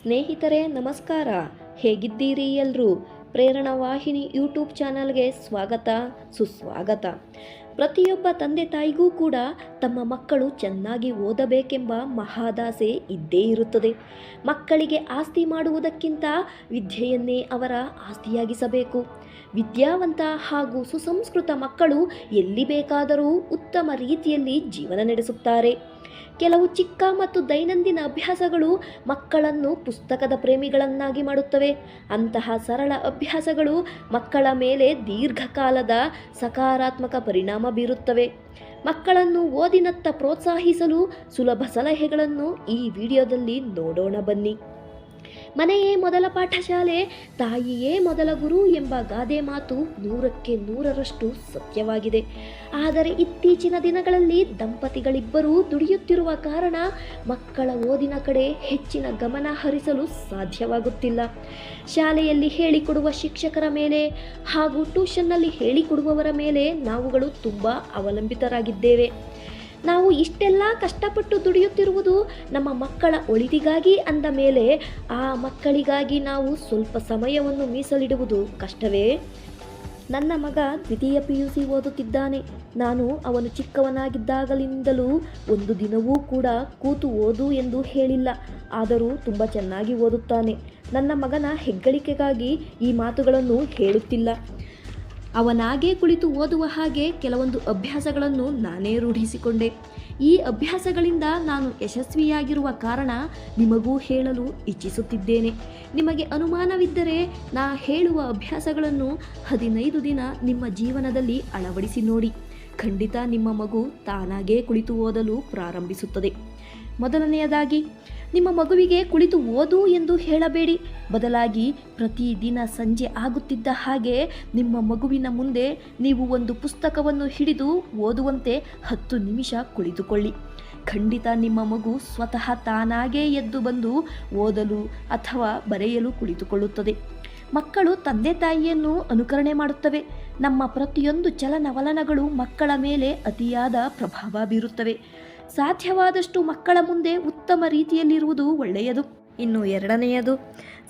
ಸ್ನೇಹಿತರೆ ನಮಸ್ಕಾರ. ಹೇಗಿದ್ದೀರಿ ಎಲ್ಲರೂ? ಪ್ರೇರಣಾ ವಾಹಿನಿ ಯೂಟ್ಯೂಬ್ ಚಾನಲ್ಗೆ ಸ್ವಾಗತ ಸುಸ್ವಾಗತ. ಪ್ರತಿಯೊಬ್ಬ ತಂದೆ ತಾಯಿಗೂ ಕೂಡ ತಮ್ಮ ಮಕ್ಕಳು ಚೆನ್ನಾಗಿ ಓದಬೇಕೆಂಬ ಮಹಾದಾಸೆ ಇದ್ದೇ ಇರುತ್ತದೆ. ಮಕ್ಕಳಿಗೆ ಆಸ್ತಿ ಮಾಡುವುದಕ್ಕಿಂತ ವಿದ್ಯೆಯನ್ನೇ ಅವರ ಆಸ್ತಿಯಾಗಿಸಬೇಕು. ವಿದ್ಯಾವಂತ ಹಾಗೂ ಸುಸಂಸ್ಕೃತ ಮಕ್ಕಳು ಎಲ್ಲಿ ಬೇಕಾದರೂ ಉತ್ತಮ ರೀತಿಯಲ್ಲಿ ಜೀವನ ನಡೆಸುತ್ತಾರೆ. ಕೆಲವು ಚಿಕ್ಕ ಮತ್ತು ದೈನಂದಿನ ಅಭ್ಯಾಸಗಳು ಮಕ್ಕಳನ್ನು ಪುಸ್ತಕದ ಪ್ರೇಮಿಗಳನ್ನಾಗಿ ಮಾಡುತ್ತವೆ. ಅಂತಹ ಸರಳ ಅಭ್ಯಾಸಗಳು ಮಕ್ಕಳ ಮೇಲೆ ದೀರ್ಘಕಾಲದ ಸಕಾರಾತ್ಮಕ ಪರಿಣಾಮ ಬೀರುತ್ತವೆ. ಮಕ್ಕಳನ್ನು ಓದಿನತ್ತ ಪ್ರೋತ್ಸಾಹಿಸಲು ಸುಲಭ ಸಲಹೆಗಳನ್ನು ಈ ವಿಡಿಯೋದಲ್ಲಿ ನೋಡೋಣ ಬನ್ನಿ. ಮನೆಯೇ ಮೊದಲ ಪಾಠಶಾಲೆ, ತಾಯಿಯೇ ಮೊದಲ ಗುರು ಎಂಬ ಗಾದೆ ಮಾತು 100ಕ್ಕೆ 100ರಷ್ಟು ಸತ್ಯವಾಗಿದೆ. ಆದರೆ ಇತ್ತೀಚಿನ ದಿನಗಳಲ್ಲಿ ದಂಪತಿಗಳಿಬ್ಬರೂ ದುಡಿಯುತ್ತಿರುವ ಕಾರಣ ಮಕ್ಕಳ ಓದಿನ ಕಡೆ ಹೆಚ್ಚಿನ ಗಮನ ಹರಿಸಲು ಸಾಧ್ಯವಾಗುತ್ತಿಲ್ಲ. ಶಾಲೆಯಲ್ಲಿ ಹೇಳಿಕೊಡುವ ಶಿಕ್ಷಕರ ಮೇಲೆ ಹಾಗೂ ಟ್ಯೂಷನ್ನಲ್ಲಿ ಹೇಳಿಕೊಡುವವರ ಮೇಲೆ ನಾವುಗಳು ತುಂಬ ಅವಲಂಬಿತರಾಗಿದ್ದೇವೆ. ನಾವು ಇಷ್ಟೆಲ್ಲ ಕಷ್ಟಪಟ್ಟು ದುಡಿಯುತ್ತಿರುವುದು ನಮ್ಮ ಮಕ್ಕಳ ಒಳಿತಿಗಾಗಿ ಅಂದ ಮೇಲೆ ಆ ಮಕ್ಕಳಿಗಾಗಿ ನಾವು ಸ್ವಲ್ಪ ಸಮಯವನ್ನು ಮೀಸಲಿಡುವುದು ಕಷ್ಟವೇ? ನನ್ನ ಮಗ ದ್ವಿತೀಯ PUC ಓದುತ್ತಿದ್ದಾನೆ. ನಾನು ಅವನು ಚಿಕ್ಕವನಾಗಿದ್ದಾಗಲಿಂದಲೂ ಒಂದು ದಿನವೂ ಕೂಡ ಕೂತು ಓದು ಎಂದು ಹೇಳಿಲ್ಲ. ಆದರೂ ತುಂಬ ಚೆನ್ನಾಗಿ ಓದುತ್ತಾನೆ. ನನ್ನ ಮಗನ ಹೆಗ್ಗಳಿಕೆಗಾಗಿ ಈ ಮಾತುಗಳನ್ನು ಹೇಳುತ್ತಿಲ್ಲ. ಅವನಾಗೇ ಕುಳಿತು ಓದುವ ಹಾಗೆ ಕೆಲವೊಂದು ಅಭ್ಯಾಸಗಳನ್ನು ನಾನೇ ರೂಢಿಸಿಕೊಂಡೆ. ಈ ಅಭ್ಯಾಸಗಳಿಂದ ನಾನು ಯಶಸ್ವಿಯಾಗಿರುವ ಕಾರಣ ನಿಮಗೂ ಹೇಳಲು ಇಚ್ಛಿಸುತ್ತಿದ್ದೇನೆ. ನಿಮಗೆ ಅನುಮಾನವಿದ್ದರೆ ನಾ ಹೇಳುವ ಅಭ್ಯಾಸಗಳನ್ನು 15 ದಿನ ನಿಮ್ಮ ಜೀವನದಲ್ಲಿ ಅಳವಡಿಸಿ ನೋಡಿ. ಖಂಡಿತ ನಿಮ್ಮ ಮಗು ತಾನಾಗೇ ಕುಳಿತು ಓದಲು ಪ್ರಾರಂಭಿಸುತ್ತದೆ. ಮೊದಲನೆಯದಾಗಿ, ನಿಮ್ಮ ಮಗುವಿಗೆ ಕುಳಿತು ಓದು ಎಂದು ಹೇಳಬೇಡಿ. ಬದಲಾಗಿ ಪ್ರತಿದಿನ ಸಂಜೆ ಆಗುತ್ತಿದ್ದ ಹಾಗೆ ನಿಮ್ಮ ಮಗುವಿನ ಮುಂದೆ ನೀವು ಒಂದು ಪುಸ್ತಕವನ್ನು ಹಿಡಿದು ಓದುವಂತೆ 10 ನಿಮಿಷ ಕುಳಿತುಕೊಳ್ಳಿ. ಖಂಡಿತ ನಿಮ್ಮ ಮಗು ಸ್ವತಃ ತಾನಾಗೇ ಎದ್ದು ಬಂದು ಓದಲು ಅಥವಾ ಬರೆಯಲು ಕುಳಿತುಕೊಳ್ಳುತ್ತದೆ. ಮಕ್ಕಳು ತಂದೆ ತಾಯಿಯನ್ನು ಅನುಕರಣೆ ಮಾಡುತ್ತವೆ. ನಮ್ಮ ಪ್ರತಿಯೊಂದು ಚಲನವಲನಗಳು ಮಕ್ಕಳ ಮೇಲೆ ಅತಿಯಾದ ಪ್ರಭಾವ ಬೀರುತ್ತವೆ. ಸಾಧ್ಯವಾದಷ್ಟು ಮಕ್ಕಳ ಮುಂದೆ ಉತ್ತಮ ರೀತಿಯಲ್ಲಿರುವುದು ಒಳ್ಳೆಯದು. ಇನ್ನು ಎರಡನೆಯದು,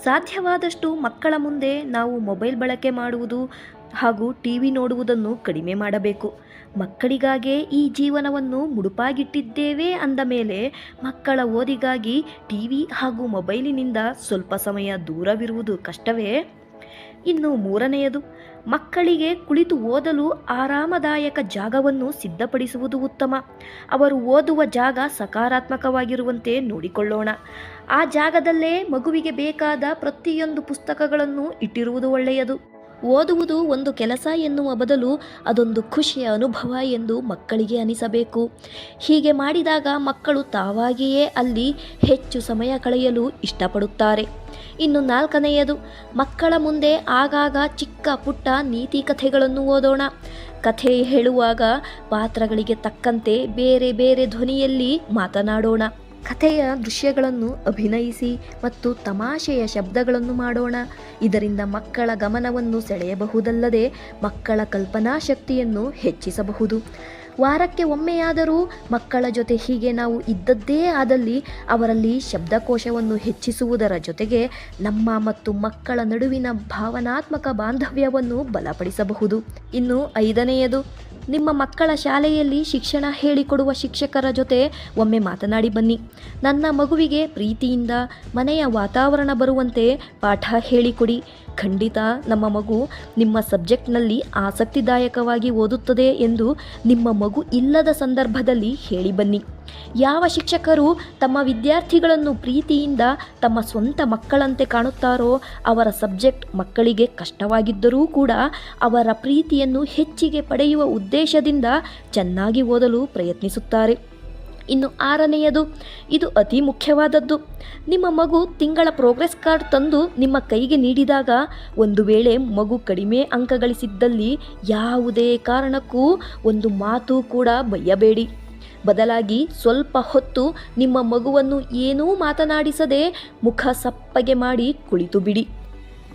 ಸಾಧ್ಯವಾದಷ್ಟು ಮಕ್ಕಳ ಮುಂದೆ ನಾವು ಮೊಬೈಲ್ ಬಳಕೆ ಮಾಡುವುದು ಹಾಗೂ TV ನೋಡುವುದನ್ನು ಕಡಿಮೆ ಮಾಡಬೇಕು. ಮಕ್ಕಳಿಗಾಗೇ ಈ ಜೀವನವನ್ನು ಮುಡುಪಾಗಿಟ್ಟಿದ್ದೇವೆ ಅಂದ ಮೇಲೆ ಮಕ್ಕಳ ಓದಿಗಾಗಿ TV ಹಾಗೂ ಮೊಬೈಲಿನಿಂದ ಸ್ವಲ್ಪ ಸಮಯ ದೂರವಿರುವುದು ಕಷ್ಟವೇ? ಇನ್ನು ಮೂರನೆಯದು, ಮಕ್ಕಳಿಗೆ ಕುಳಿತು ಓದಲು ಆರಾಮದಾಯಕ ಜಾಗವನ್ನು ಸಿದ್ಧಪಡಿಸುವುದು ಉತ್ತಮ. ಅವರು ಓದುವ ಜಾಗ ಸಕಾರಾತ್ಮಕವಾಗಿರುವಂತೆ ನೋಡಿಕೊಳ್ಳೋಣ. ಆ ಜಾಗದಲ್ಲೇ ಮಗುವಿಗೆ ಬೇಕಾದ ಪ್ರತಿಯೊಂದು ಪುಸ್ತಕಗಳನ್ನು ಇಟ್ಟಿರುವುದು ಒಳ್ಳೆಯದು. ಓದುವುದು ಒಂದು ಕೆಲಸ ಎನ್ನುವ ಬದಲು ಅದೊಂದು ಖುಷಿಯ ಅನುಭವ ಎಂದು ಮಕ್ಕಳಿಗೆ ಅನಿಸಬೇಕು. ಹೀಗೆ ಮಾಡಿದಾಗ ಮಕ್ಕಳು ತಾವಾಗಿಯೇ ಅಲ್ಲಿ ಹೆಚ್ಚು ಸಮಯ ಕಳೆಯಲು ಇಷ್ಟಪಡುತ್ತಾರೆ. ಇನ್ನು ನಾಲ್ಕನೆಯದು, ಮಕ್ಕಳ ಮುಂದೆ ಆಗಾಗ ಚಿಕ್ಕ ಪುಟ್ಟ ನೀತಿ ಕಥೆಗಳನ್ನು ಓದೋಣ. ಕಥೆ ಹೇಳುವಾಗ ಪಾತ್ರಗಳಿಗೆ ತಕ್ಕಂತೆ ಬೇರೆ ಬೇರೆ ಧ್ವನಿಯಲ್ಲಿ ಮಾತನಾಡೋಣ. ಕಥೆಯ ದೃಶ್ಯಗಳನ್ನು ಅಭಿನಯಿಸಿ ಮತ್ತು ತಮಾಷೆಯ ಶಬ್ದಗಳನ್ನು ಮಾಡೋಣ. ಇದರಿಂದ ಮಕ್ಕಳ ಗಮನವನ್ನು ಸೆಳೆಯಬಹುದಲ್ಲದೆ ಮಕ್ಕಳ ಕಲ್ಪನಾ ಶಕ್ತಿಯನ್ನು ಹೆಚ್ಚಿಸಬಹುದು. ವಾರಕ್ಕೆ ಒಮ್ಮೆಯಾದರೂ ಮಕ್ಕಳ ಜೊತೆ ಹೀಗೆ ನಾವು ಇದ್ದದ್ದೇ ಆದಲ್ಲಿ ಅವರಲ್ಲಿ ಶಬ್ದಕೋಶವನ್ನು ಹೆಚ್ಚಿಸುವುದರ ಜೊತೆಗೆ ನಮ್ಮ ಮತ್ತು ಮಕ್ಕಳ ನಡುವಿನ ಭಾವನಾತ್ಮಕ ಬಾಂಧವ್ಯವನ್ನು ಬಲಪಡಿಸಬಹುದು. ಇನ್ನು ಐದನೆಯದು, ನಿಮ್ಮ ಮಕ್ಕಳ ಶಾಲೆಯಲ್ಲಿ ಶಿಕ್ಷಣ ಹೇಳಿಕೊಡುವ ಶಿಕ್ಷಕರ ಜೊತೆ ಒಮ್ಮೆ ಮಾತನಾಡಿ ಬನ್ನಿ. ನನ್ನ ಮಗುವಿಗೆ ಪ್ರೀತಿಯಿಂದ ಮನೆಯ ವಾತಾವರಣ ಬರುವಂತೆ ಪಾಠ ಹೇಳಿಕೊಡಿ. ಖಂಡಿತ ನಮ್ಮ ಮಗು ನಿಮ್ಮ ಸಬ್ಜೆಕ್ಟ್ನಲ್ಲಿ ಆಸಕ್ತಿದಾಯಕವಾಗಿ ಓದುತ್ತದೆ ಎಂದು ನಿಮ್ಮ ಮಗು ಇಲ್ಲದ ಸಂದರ್ಭದಲ್ಲಿ ಹೇಳಿ ಬನ್ನಿ. ಯಾವ ಶಿಕ್ಷಕರು ತಮ್ಮ ವಿದ್ಯಾರ್ಥಿಗಳನ್ನು ಪ್ರೀತಿಯಿಂದ ತಮ್ಮ ಸ್ವಂತ ಮಕ್ಕಳಂತೆ ಕಾಣುತ್ತಾರೋ ಅವರ ಸಬ್ಜೆಕ್ಟ್ ಮಕ್ಕಳಿಗೆ ಕಷ್ಟವಾಗಿದ್ದರೂ ಕೂಡ ಅವರ ಪ್ರೀತಿಯನ್ನು ಹೆಚ್ಚಿಗೆ ಪಡೆಯುವ ಉದ್ದೇಶದಿಂದ ಚೆನ್ನಾಗಿ ಓದಲು ಪ್ರಯತ್ನಿಸುತ್ತಾರೆ. ಇನ್ನು ಆರನೆಯದು, ಇದು ಅತಿ ಮುಖ್ಯವಾದದ್ದು. ನಿಮ್ಮ ಮಗು ತಿಂಗಳ ಪ್ರೋಗ್ರೆಸ್ ಕಾರ್ಡ್ ತಂದು ನಿಮ್ಮ ಕೈಗೆ ನೀಡಿದಾಗ ಒಂದು ವೇಳೆ ಮಗು ಕಡಿಮೆ ಅಂಕ ಗಳಿಸಿದ್ದಲ್ಲಿ ಯಾವುದೇ ಕಾರಣಕ್ಕೂ ಒಂದು ಮಾತು ಕೂಡ ಬಯ್ಯಬೇಡಿ. ಬದಲಾಗಿ ಸ್ವಲ್ಪ ಹೊತ್ತು ನಿಮ್ಮ ಮಗುವನ್ನು ಏನೂ ಮಾತನಾಡಿಸದೆ ಮುಖ ಸಪ್ಪಗೆ ಮಾಡಿ ಕುಳಿತು ಬಿಡಿ.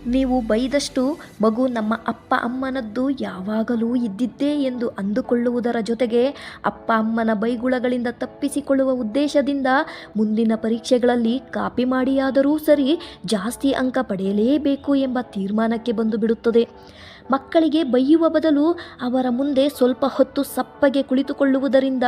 ನೀವು ಬೈದಷ್ಟು ಮಗು ನಮ್ಮ ಅಪ್ಪ ಅಮ್ಮನದ್ದು ಯಾವಾಗಲೂ ಇದ್ದಿದ್ದೇ ಎಂದು ಅಂದುಕೊಳ್ಳುವುದರ ಜೊತೆಗೆ ಅಪ್ಪ ಅಮ್ಮನ ಬೈಗುಳಗಳಿಂದ ತಪ್ಪಿಸಿಕೊಳ್ಳುವ ಉದ್ದೇಶದಿಂದ ಮುಂದಿನ ಪರೀಕ್ಷೆಗಳಲ್ಲಿ ಕಾಪಿ ಮಾಡಿಯಾದರೂ ಸರಿ ಜಾಸ್ತಿ ಅಂಕ ಪಡೆಯಲೇಬೇಕು ಎಂಬ ತೀರ್ಮಾನಕ್ಕೆ ಬಂದು ಬಿಡುತ್ತದೆ. ಮಕ್ಕಳಿಗೆ ಬೈಯುವ ಬದಲು ಅವರ ಮುಂದೆ ಸ್ವಲ್ಪ ಹೊತ್ತು ಸಪ್ಪಗೆ ಕುಳಿತುಕೊಳ್ಳುವುದರಿಂದ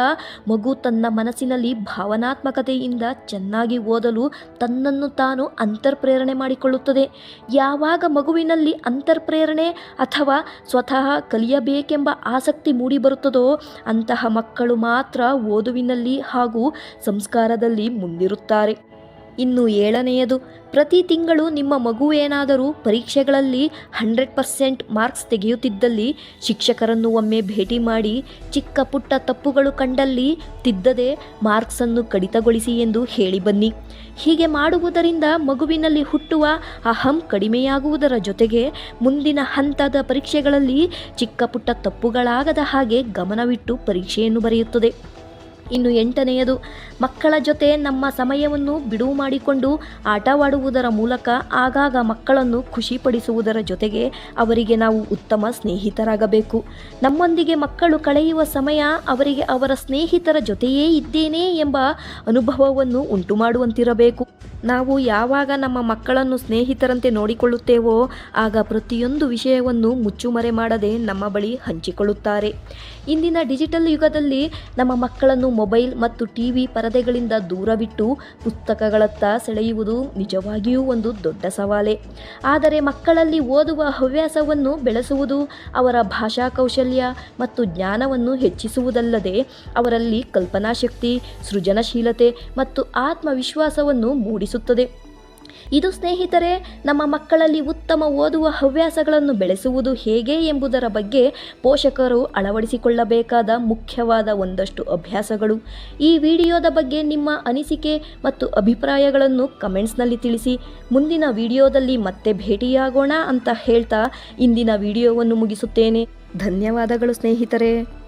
ಮಗು ತನ್ನ ಮನಸ್ಸಿನಲ್ಲಿ ಭಾವನಾತ್ಮಕತೆಯಿಂದ ಚೆನ್ನಾಗಿ ಓದಲು ತನ್ನನ್ನು ತಾನು ಅಂತರ್ಪ್ರೇರಣೆ ಮಾಡಿಕೊಳ್ಳುತ್ತದೆ. ಯಾವಾಗ ಮಗುವಿನಲ್ಲಿ ಅಂತರ್ಪ್ರೇರಣೆ ಅಥವಾ ಸ್ವತಃ ಕಲಿಯಬೇಕೆಂಬ ಆಸಕ್ತಿ ಮೂಡಿಬರುತ್ತದೋ ಅಂತಹ ಮಕ್ಕಳು ಮಾತ್ರ ಓದುವಿನಲ್ಲಿ ಹಾಗೂ ಸಂಸ್ಕಾರದಲ್ಲಿ ಮುಂದಿರುತ್ತಾರೆ. ಇನ್ನು 7ನೆಯದು, ಪ್ರತಿ ತಿಂಗಳು ನಿಮ್ಮ ಮಗುವೇನಾದರೂ ಪರೀಕ್ಷೆಗಳಲ್ಲಿ 100% ಮಾರ್ಕ್ಸ್ ತೆಗೆಯುತ್ತಿದ್ದಲ್ಲಿ ಶಿಕ್ಷಕರನ್ನು ಒಮ್ಮೆ ಭೇಟಿ ಮಾಡಿ ಚಿಕ್ಕ ಪುಟ್ಟ ತಪ್ಪುಗಳು ಕಂಡಲ್ಲಿ ತಿದ್ದದೆ ಮಾರ್ಕ್ಸನ್ನು ಕಡಿತಗೊಳಿಸಿ ಎಂದು ಹೇಳಿ ಬನ್ನಿ. ಹೀಗೆ ಮಾಡುವುದರಿಂದ ಮಗುವಿನಲ್ಲಿ ಹುಟ್ಟುವ ಅಹಂ ಕಡಿಮೆಯಾಗುವುದರ ಜೊತೆಗೆ ಮುಂದಿನ ಹಂತದ ಪರೀಕ್ಷೆಗಳಲ್ಲಿ ಚಿಕ್ಕ ಪುಟ್ಟ ತಪ್ಪುಗಳಾಗದ ಹಾಗೆ ಗಮನವಿಟ್ಟು ಪರೀಕ್ಷೆಯನ್ನು ಬರೆಯುತ್ತದೆ. ಇನ್ನು 8ನೆಯದು, ಮಕ್ಕಳ ಜೊತೆ ನಮ್ಮ ಸಮಯವನ್ನು ಬಿಡುವು ಮಾಡಿಕೊಂಡು ಆಟವಾಡುವುದರ ಮೂಲಕ ಆಗಾಗ ಮಕ್ಕಳನ್ನು ಖುಷಿಪಡಿಸುವುದರ ಜೊತೆಗೆ ಅವರಿಗೆ ನಾವು ಉತ್ತಮ ಸ್ನೇಹಿತರಾಗಬೇಕು. ನಮ್ಮೊಂದಿಗೆ ಮಕ್ಕಳು ಕಳೆಯುವ ಸಮಯ ಅವರಿಗೆ ಅವರ ಸ್ನೇಹಿತರ ಜೊತೆಯೇ ಇದ್ದೇನೆ ಎಂಬ ಅನುಭವವನ್ನು ಉಂಟು ಮಾಡುವಂತಿರಬೇಕು. ನಾವು ಯಾವಾಗ ನಮ್ಮ ಮಕ್ಕಳನ್ನು ಸ್ನೇಹಿತರಂತೆ ನೋಡಿಕೊಳ್ಳುತ್ತೇವೋ ಆಗ ಪ್ರತಿಯೊಂದು ವಿಷಯವನ್ನು ಮುಚ್ಚುಮರೆ ಮಾಡದೆ ನಮ್ಮ ಬಳಿ ಹಂಚಿಕೊಳ್ಳುತ್ತಾರೆ. ಇಂದಿನ ಡಿಜಿಟಲ್ ಯುಗದಲ್ಲಿ ನಮ್ಮ ಮಕ್ಕಳನ್ನು ಮೊಬೈಲ್ ಮತ್ತು ಟಿವಿ ಪರದೆಗಳಿಂದ ದೂರವಿಟ್ಟು ಪುಸ್ತಕಗಳತ್ತ ಸೆಳೆಯುವುದು ನಿಜವಾಗಿಯೂ ಒಂದು ದೊಡ್ಡ ಸವಾಲೇ. ಆದರೆ ಮಕ್ಕಳಲ್ಲಿ ಓದುವ ಹವ್ಯಾಸವನ್ನು ಬೆಳೆಸುವುದು, ಅವರ ಭಾಷಾ ಕೌಶಲ್ಯ ಮತ್ತು ಜ್ಞಾನವನ್ನು ಹೆಚ್ಚಿಸುವುದಲ್ಲದೆ ಅವರಲ್ಲಿ ಕಲ್ಪನಾಶಕ್ತಿ, ಸೃಜನಶೀಲತೆ ಮತ್ತು ಆತ್ಮವಿಶ್ವಾಸವನ್ನು ಮೂಡಿಸುತ್ತದೆ. ಇದು ಸ್ನೇಹಿತರೆ, ನಮ್ಮ ಮಕ್ಕಳಲ್ಲಿ ಉತ್ತಮ ಓದುವ ಹವ್ಯಾಸಗಳನ್ನು ಬೆಳೆಸುವುದು ಹೇಗೆ ಎಂಬುದರ ಬಗ್ಗೆ ಪೋಷಕರು ಅಳವಡಿಸಿಕೊಳ್ಳಬೇಕಾದ ಮುಖ್ಯವಾದ ಒಂದಷ್ಟು ಅಭ್ಯಾಸಗಳು. ಈ ವಿಡಿಯೋದ ಬಗ್ಗೆ ನಿಮ್ಮ ಅನಿಸಿಕೆ ಮತ್ತು ಅಭಿಪ್ರಾಯಗಳನ್ನು ಕಮೆಂಟ್ಸ್ನಲ್ಲಿ ತಿಳಿಸಿ. ಮುಂದಿನ ವಿಡಿಯೋದಲ್ಲಿ ಮತ್ತೆ ಭೇಟಿಯಾಗೋಣ ಅಂತ ಹೇಳ್ತಾ ಇಂದಿನ ವಿಡಿಯೋವನ್ನು ಮುಗಿಸುತ್ತೇನೆ. ಧನ್ಯವಾದಗಳು ಸ್ನೇಹಿತರೆ.